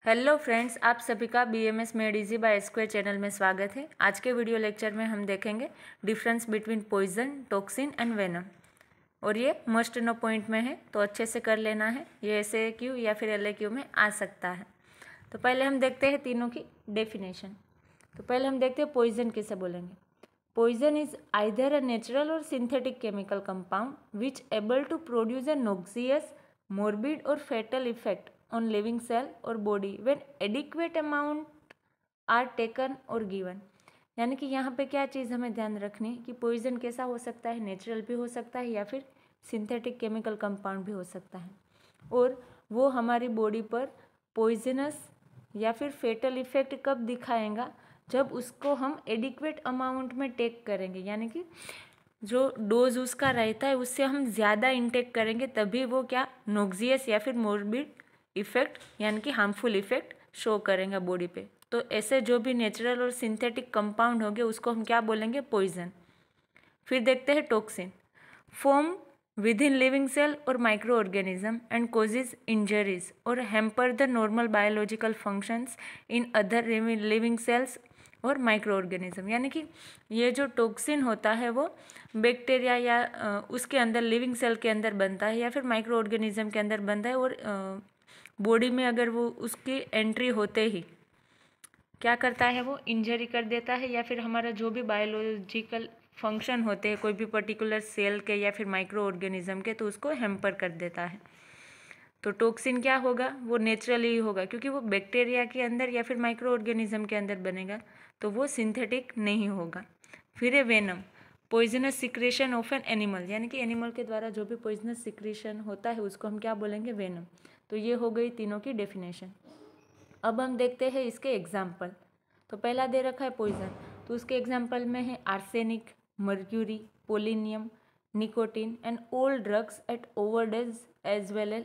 Hello friends, आप सभी का BMS made easy bye square channel में स्वागत है। आज के वीडियो लेक्चर में हम देखेंगे difference between poison, toxin and venom. और ये मस्ट नो पॉइंट में है, तो अच्छे से कर लेना है। ये SAQ या फिर LAQ में आ सकता है। तो पहले हम देखते हैं तीनों की डेफिनेशन। तो पहले हम देखते हैं पॉइजन किसे बोलेंगे। Poison is either a natural और synthetic chemical compound which able to produce a noxious, morbid or fatal effect on living cell or body when adequate amount are taken or given। यानी कि यहाँ पे क्या चीज़ हमें ध्यान रखनी है कि पॉइजन कैसा हो सकता है, नेचुरल भी हो सकता है या फिर सिंथेटिक केमिकल कंपाउंड भी हो सकता है, और वो हमारी बॉडी पर पॉइजनस या फिर फेटल इफेक्ट कब दिखाएगा, जब उसको हम एडिक्वेट अमाउंट में टेक करेंगे। यानी कि जो डोज उसका रहता है उससे हम ज़्यादा इंटेक करेंगे, तभी वो क्या नॉक्सियस या फिर मोर्बिड इफेक्ट यानी कि हार्मफुल इफेक्ट शो करेंगे बॉडी पे। तो ऐसे जो भी नेचुरल और सिंथेटिक कंपाउंड होंगे उसको हम क्या बोलेंगे, पॉइजन। फिर देखते हैं toxin. Form within living cell और micro organism and causes injuries और hamper the normal biological functions in other living cells और माइक्रो ऑर्गेनिज्म। यानी कि ये जो टॉक्सिन होता है वो बैक्टीरिया या उसके अंदर लिविंग सेल के अंदर बनता है या फिर माइक्रो ऑर्गेनिज्म के अंदर बनता है, और बॉडी में अगर वो उसकी एंट्री होते ही क्या करता है, वो इंजरी कर देता है या फिर हमारा जो भी बायोलॉजिकल फंक्शन होते हैं कोई भी पर्टिकुलर सेल के या फिर माइक्रो ऑर्गेनिज्म के, तो उसको हैम्पर कर देता है। तो टॉक्सिन क्या होगा, वो नेचुरली ही होगा क्योंकि वो बैक्टीरिया के अंदर या फिर माइक्रो ऑर्गेनिज्म के अंदर बनेगा, तो वो सिंथेटिक नहीं होगा। फिर है venom, poisonous secretion of an animal. यानी कि एनिमल के द्वारा जो भी पॉइजनस सिक्रेशन होता है उसको हम क्या बोलेंगे, वेनम। तो ये हो गई तीनों की डेफिनेशन। अब हम देखते हैं इसके एग्जाम्पल। तो पहला दे रखा है पॉइजन, तो उसके एग्जाम्पल में है arsenic, mercury, polonium, nicotine and all drugs at overdose as well as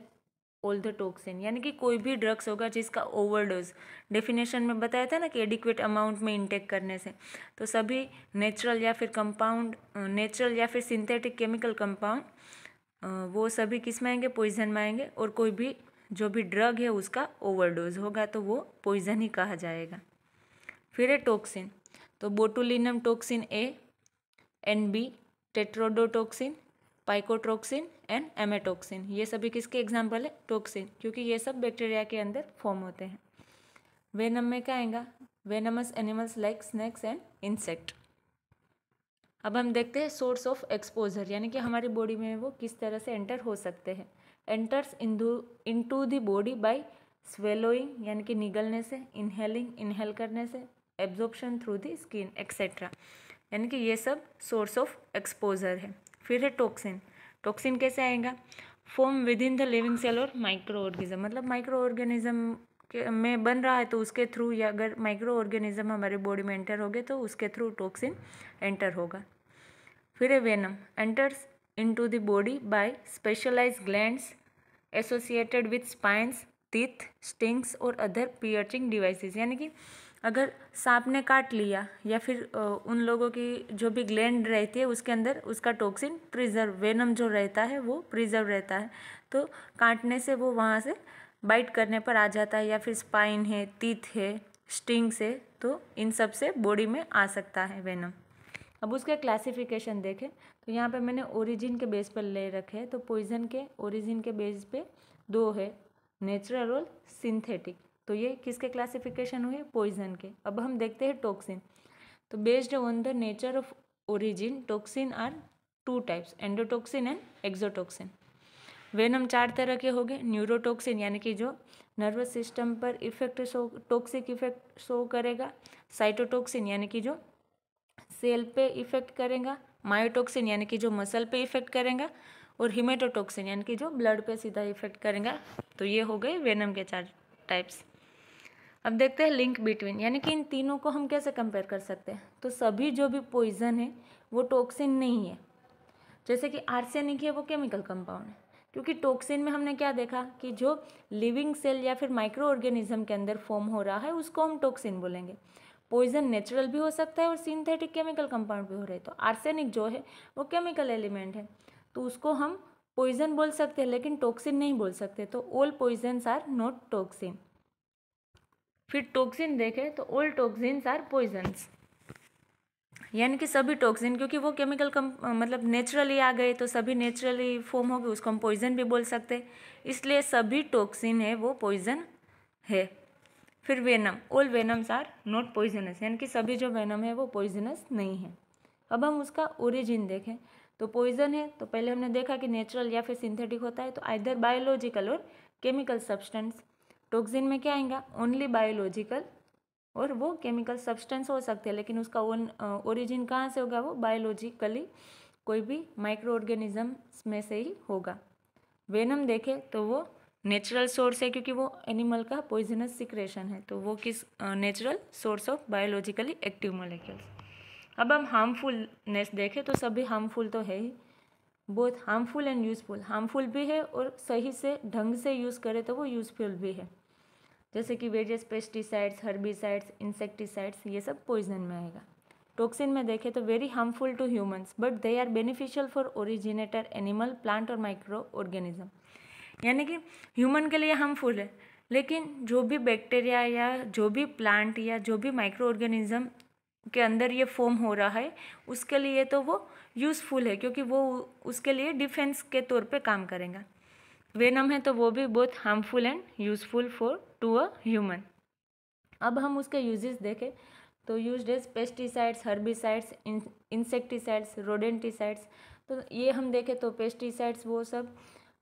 all the toxin. यानी कि कोई भी ड्रग्स होगा जिसका ओवरडोज, डेफिनेशन में बताया था ना कि एडिक्वेट अमाउंट में इंटेक करने से, तो सभी नेचुरल या फिर कंपाउंड, नेचुरल या फिर सिंथेटिक केमिकल कंपाउंड वो सभी किस में आएंगे, पॉइजन में आएंगे। और कोई भी जो भी ड्रग है उसका ओवरडोज होगा तो वो पॉइजन ही कहा जाएगा। फिर है टॉक्सिन, तो botulinum toxin A, NB, tetrodotoxin, picrotoxin and amatoxin. ये सभी किसके एग्जाम्पल है, टॉक्सिन, क्योंकि ये सब बैक्टीरिया के अंदर फॉर्म होते हैं। वेनम में क्या आएगा, venomous animals like snakes and insect. अब हम देखते हैं सोर्स ऑफ एक्सपोजर, यानी कि हमारी बॉडी में वो किस तरह से एंटर हो सकते हैं। Enters into the body bye swallowing, यानी कि निगलने से, इनहेलिंग, इनहेल करने से, absorption through the skin etcetera. यानी कि ये सब सोर्स ऑफ एक्सपोजर है। फिर है टॉक्सिन। टॉक्सिन कैसे आएगा, form within the living cell और माइक्रो ऑर्गेनिज्म, मतलब माइक्रो ऑर्गेनिज्म के में बन रहा है तो उसके थ्रू, या अगर माइक्रो ऑर्गेनिज्म हमारी बॉडी में एंटर हो गए तो उसके थ्रू टॉक्सिन एंटर होगा। फिर है venom, enters into the body by specialised glands associated with spines, teeth, stings और अदर पियर्चिंग डिवाइसेस। यानी कि अगर सांप ने काट लिया या फिर उन लोगों की जो भी ग्लैंड रहती है उसके अंदर उसका टॉक्सिन प्रिजर्व, वेनम जो रहता है वो प्रिजर्व रहता है, तो काटने से वो वहाँ से बाइट करने पर आ जाता है, या फिर स्पाइन है, टीथ है, स्टिंग्स है, तो इन सब से बॉडी में आ सकता है वेनम। अब उसके क्लासिफिकेशन देखें तो यहाँ पे मैंने ओरिजिन के बेस पर ले रखे हैं। तो पॉइजन के ओरिजिन के बेस पे दो है, नेचुरल और सिंथेटिक। तो ये किसके क्लासिफिकेशन हुए, पॉइजन के। अब हम देखते हैं टॉक्सिन। तो based on the nature of origin, toxin are two types, endotoxin and exotoxin. Venom चार तरह के हो गए, न्यूरोटॉक्सिन यानी कि जो नर्वस सिस्टम पर effect show, toxic effect show करेगा, साइटोटॉक्सिन यानी कि जो सेल पे इफेक्ट करेगा, मायोटॉक्सिन यानी कि जो मसल पे इफेक्ट करेगा, और हिमेटोटॉक्सिन यानी कि जो ब्लड पे सीधा इफेक्ट करेगा। तो ये हो गए वेनम के चार टाइप्स। अब देखते हैं लिंक बिटवीन, यानी कि इन तीनों को हम कैसे कंपेयर कर सकते हैं। तो सभी जो भी पॉइजन है वो टॉक्सिन नहीं है। जैसे कि आर्सेनिक है वो केमिकल कंपाउंड है, क्योंकि टॉक्सिन में हमने क्या देखा कि जो लिविंग सेल या फिर माइक्रो ऑर्गेनिज्म के अंदर फॉर्म हो रहा है उसको हम टॉक्सिन बोलेंगे। पॉइजन नेचुरल भी हो सकता है और सिंथेटिक केमिकल कंपाउंड भी हो रहे हैं। तो आर्सेनिक जो है वो केमिकल एलिमेंट है, तो उसको हम पॉइजन बोल सकते हैं लेकिन टॉक्सिन नहीं बोल सकते। तो all poisons are not toxin. फिर टॉक्सिन देखें तो ऑल टॉक्सिन्स आर पॉइजन्स, यानी कि सभी टॉक्सिन, क्योंकि वो केमिकल मतलब नेचुरली आ गए तो सभी नेचुरली फॉर्म हो गए, उसको हम पॉइजन भी बोल सकते हैं, इसलिए सभी टॉक्सिन है वो पॉइजन है। फिर venom, all venoms are not poisonous, यानी कि सभी जो वेनम है वो पॉइजनस नहीं है। अब हम उसका ओरिजिन देखें तो पॉइजन है तो पहले हमने देखा कि नेचुरल या फिर सिंथेटिक होता है, तो आइदर बायोलॉजिकल और केमिकल सब्सटेंस। टॉक्सिन में क्या आएगा, ओनली बायोलॉजिकल और वो केमिकल सब्सटेंस हो सकते हैं, लेकिन उसका ओरिजिन कहाँ से होगा, वो बायोलॉजिकली कोई भी माइक्रो ऑर्गेनिजम्स में से ही होगा। वेनम देखें तो वो नेचुरल सोर्स है, क्योंकि वो एनिमल का पॉइजनस सिक्रेशन है, तो वो किस natural source of biologically active molecules. अब हम हार्मफुलनेस देखें तो सभी हार्मफुल तो है ही, both harmful and useful, harmful भी है और सही से ढंग से यूज़ करें तो वो यूजफुल भी है, जैसे कि वेरियस पेस्टिसाइड्स, हर्बिसाइड्स, इंसेक्टिसाइड्स, ये सब पॉइजन में आएगा। टॉक्सिन में देखें तो very harmful to humans but they are beneficial for originator animal, plant और माइक्रो ऑर्गेनिज्म, यानी कि ह्यूमन के लिए हार्मफुल है, लेकिन जो भी बैक्टीरिया या जो भी प्लांट या जो भी माइक्रो ऑर्गेनिज्म के अंदर ये फॉर्म हो रहा है उसके लिए तो वो यूज़फुल है, क्योंकि वो उसके लिए डिफेंस के तौर पे काम करेगा। वेनम है तो वो भी बहुत harmful and useful for to a human. अब हम उसके यूजेस देखें तो used as pesticides, herbicides, insecticides, rodenticides. तो ये हम देखें तो पेस्टिसाइड्स वो सब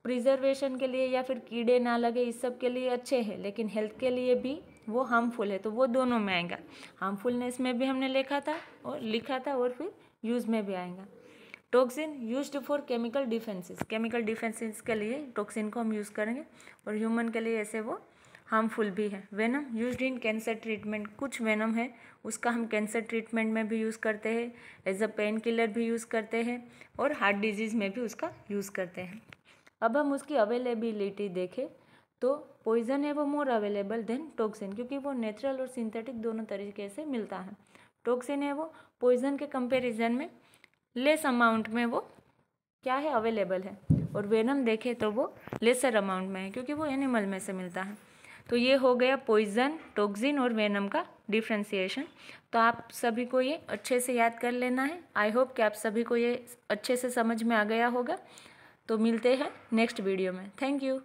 प्रिजर्वेशन के लिए या फिर कीड़े ना लगे इस सब के लिए अच्छे हैं, लेकिन हेल्थ के लिए भी वो हार्मफुल है, तो वो दोनों में आएगा। हार्मफुलनेस में भी हमने लिखा था और फिर यूज़ में भी आएगा। Toxin used for chemical defences, chemical defences के लिए टॉक्सिन को हम यूज़ करेंगे, और ह्यूमन के लिए ऐसे वो हार्मफुल भी है। Venom used in cancer treatment, कुछ वेनम है उसका हम कैंसर ट्रीटमेंट में भी यूज़ करते हैं, एज अ पेन किलर भी यूज़ करते हैं, और हार्ट डिजीज़ में भी उसका यूज़ करते हैं। अब हम उसकी अवेलेबिलिटी देखें तो पॉइजन है वो मोर अवेलेबल देन टॉक्सिन, क्योंकि वो नेचुरल और सिंथेटिक दोनों तरीके से मिलता है। टॉक्सिन है वो पॉइजन के कंपैरिजन में लेस अमाउंट में वो क्या है, अवेलेबल है, और वेनम देखें तो वो लेसर अमाउंट में है, क्योंकि वो एनिमल में से मिलता है। तो ये हो गया पॉइजन, टॉक्सिन और वेनम का डिफ्रेंसिएशन। तो आप सभी को ये अच्छे से याद कर लेना है। आई होप कि आप सभी को ये अच्छे से समझ में आ गया होगा। तो मिलते हैं नेक्स्ट वीडियो में। Thank you.